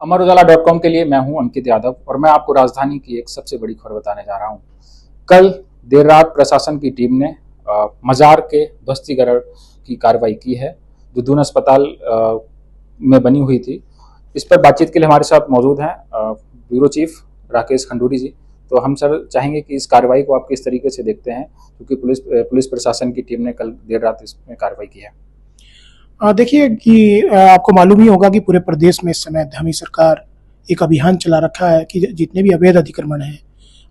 अमरउजाला.com के लिए मैं हूं अंकित यादव और मैं आपको राजधानी की एक सबसे बड़ी खबर बताने जा रहा हूं। कल देर रात प्रशासन की टीम ने मजार के ध्वस्तीकरण की कार्रवाई की है, जो दून अस्पताल में बनी हुई थी। इस पर बातचीत के लिए हमारे साथ मौजूद हैं ब्यूरो चीफ राकेश खंडूरी जी। तो हम सर चाहेंगे कि इस कार्रवाई को आप किस तरीके से देखते हैं, क्योंकि पुलिस प्रशासन की टीम ने कल देर रात इसमें कार्रवाई की है। देखिए कि आपको मालूम ही होगा कि पूरे प्रदेश में इस समय धामी सरकार एक अभियान चला रखा है कि जितने भी अवैध अतिक्रमण हैं,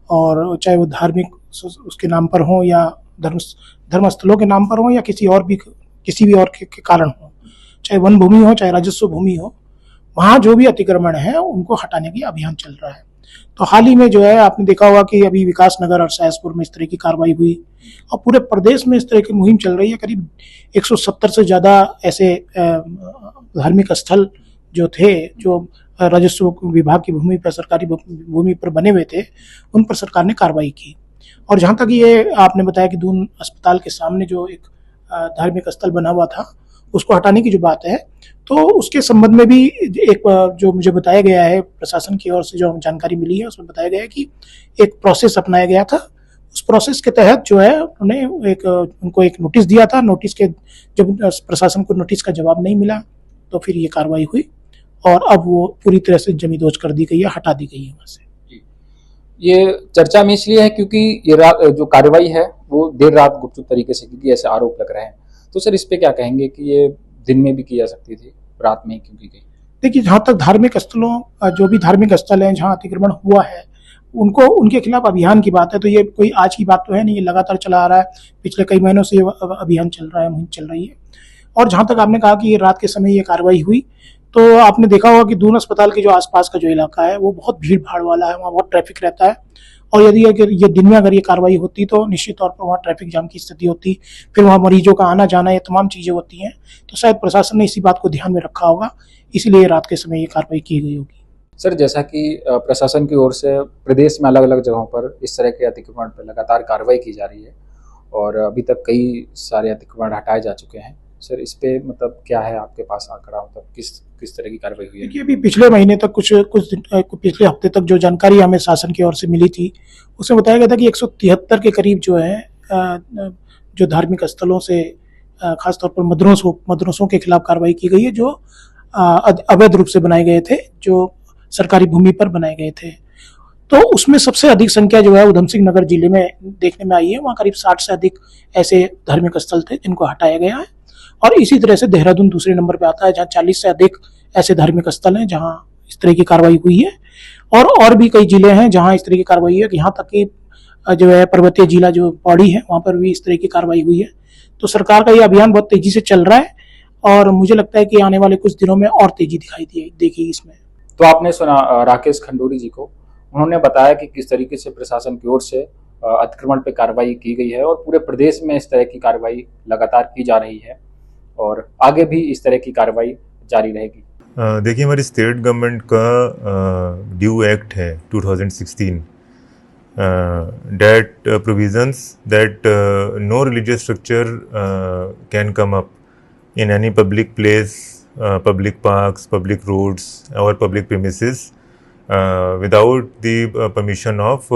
और चाहे वो धार्मिक उसके नाम पर हो या धर्म स्थलों के नाम पर हो या किसी भी और के कारण हो, चाहे वन भूमि हो चाहे राजस्व भूमि हो, वहाँ जो भी अतिक्रमण है उनको हटाने की अभियान चल रहा है। तो हाल ही में जो है आपने देखा होगा कि अभी विकास नगर और सहसपुर में इस तरह की कार्रवाई हुई और पूरे प्रदेश में इस तरह की मुहिम चल रही है। करीब 170 से ज़्यादा ऐसे धार्मिक स्थल जो थे, जो राजस्व विभाग की भूमि पर, सरकारी भूमि पर बने हुए थे, उन पर सरकार ने कार्रवाई की। और जहाँ तक ये आपने बताया कि दून अस्पताल के सामने जो एक धार्मिक स्थल बना हुआ था उसको हटाने की जो बात है, तो उसके संबंध में भी एक जो मुझे बताया गया है, प्रशासन की ओर से जो जानकारी मिली है उसमें बताया गया है कि एक प्रोसेस अपनाया गया था। उस प्रोसेस के तहत जो है उन्होंने उनको एक नोटिस दिया था। नोटिस के जब प्रशासन को नोटिस का जवाब नहीं मिला तो फिर ये कार्रवाई हुई और अब वो पूरी तरह से जमींदोज कर दी गई है, हटा दी गई है वहाँ से। ये चर्चा में इसलिए है क्योंकि ये जो कार्रवाई है वो देर रात गुप्त तरीके से, क्योंकि ऐसे आरोप लग रहे हैं। तो सर इस पे क्या कहेंगे कि ये दिन में भी की जा सकती थी, रात में क्यों की गई? देखिए, जहाँ तक धार्मिक स्थलों, जो भी धार्मिक स्थल हैं जहाँ अतिक्रमण हुआ है, उनके खिलाफ अभियान की बात है, तो ये कोई आज की बात तो है नहीं, ये लगातार चला आ रहा है। पिछले कई महीनों से ये अभियान चल रहा है, मुहिम चल रही है। और जहाँ तक आपने कहा कि ये रात के समय ये कार्रवाई हुई, तो आपने देखा होगा कि दून अस्पताल के जो आसपास का जो इलाका है वो बहुत भीड़ भाड़ वाला है, वहाँ बहुत ट्रैफिक रहता है। और यदि ये दिन में अगर ये कार्रवाई होती तो निश्चित तौर पर वहाँ ट्रैफिक जाम की स्थिति होती, फिर वहाँ मरीजों का आना जाना, ये तमाम चीज़ें होती हैं। तो शायद प्रशासन ने इसी बात को ध्यान में रखा होगा, इसीलिए रात के समय ये कार्रवाई की गई होगी। सर, जैसा कि प्रशासन की ओर से प्रदेश में अलग अलग जगहों पर इस तरह के अतिक्रमण पर लगातार कार्रवाई की जा रही है और अभी तक कई सारे अतिक्रमण हटाए जा चुके हैं। सर इस पे मतलब क्या है आपके पास आंकड़ा, मतलब किस तरह की कार्रवाई हुई है? देखिए, अभी पिछले महीने तक पिछले हफ्ते तक जो जानकारी हमें शासन की ओर से मिली थी, उसमें बताया गया था कि 173 के करीब जो है जो धार्मिक स्थलों से खासतौर पर मदरसों के खिलाफ कार्रवाई की गई है, जो अवैध रूप से बनाए गए थे, जो सरकारी भूमि पर बनाए गए थे। तो उसमें सबसे अधिक संख्या जो है उधम सिंह नगर जिले में देखने में आई है। वहाँ करीब 60 से अधिक ऐसे धार्मिक स्थल थे जिनको हटाया गया है। और इसी तरह से देहरादून दूसरे नंबर पे आता है, जहाँ 40 से अधिक ऐसे धार्मिक स्थल हैं जहाँ इस तरह की कार्रवाई हुई है। और भी कई जिले हैं जहाँ इस तरह की कार्रवाई है, यहाँ तक कि जो है पर्वतीय जिला जो पौड़ी है वहाँ पर भी इस तरह की कार्रवाई हुई है। तो सरकार का ये अभियान बहुत तेजी से चल रहा है और मुझे लगता है कि आने वाले कुछ दिनों में और तेजी दिखाई देगी इसमें। तो आपने सुना राकेश खंडूरी जी को, उन्होंने बताया कि किस तरीके से प्रशासन की ओर से अतिक्रमण पे कार्रवाई की गई है और पूरे प्रदेश में इस तरह की कार्रवाई लगातार की जा रही है और आगे भी इस तरह की कार्रवाई जारी रहेगी। देखिए, हमारी स्टेट गवर्नमेंट का ड्यू एक्ट है 2016 that provisions that no religious structure can come up in any public place, public parks, public roads or public premises without the permission of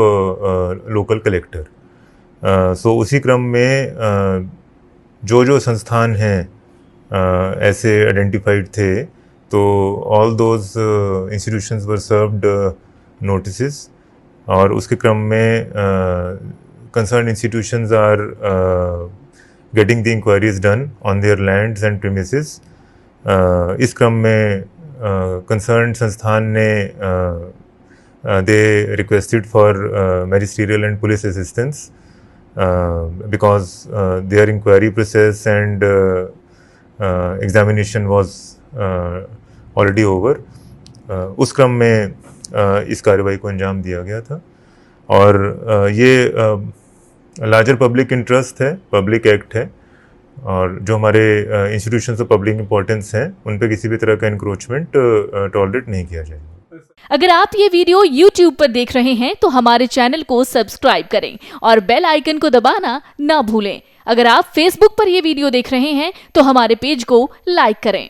local collector. So उसी क्रम में जो संस्थान हैं ऐसे identified थे, तो all those institutions were served notices और उसके क्रम में concern institutions are getting the inquiries done on their lands and premises. इस क्रम में कंसर्न संस्थान ने they requested for magisterial and police assistance because their inquiry process and examination was already over. उस क्रम में इस कार्रवाई को अंजाम दिया गया था और ये लार्जर पब्लिक इंटरेस्ट है, पब्लिक एक्ट है और जो हमारे इंस्टीट्यूशंस ऑफ पब्लिक इंपॉर्टेंस हैं उन पे किसी भी तरह का इंक्रोचमेंट टॉलरेट नहीं किया जाएगा। अगर आप ये वीडियो YouTube पर देख रहे हैं तो हमारे चैनल को सब्सक्राइब करें और बेल आइकन को दबाना ना भूलें। अगर आप Facebook पर ये वीडियो देख रहे हैं तो हमारे पेज को लाइक करें।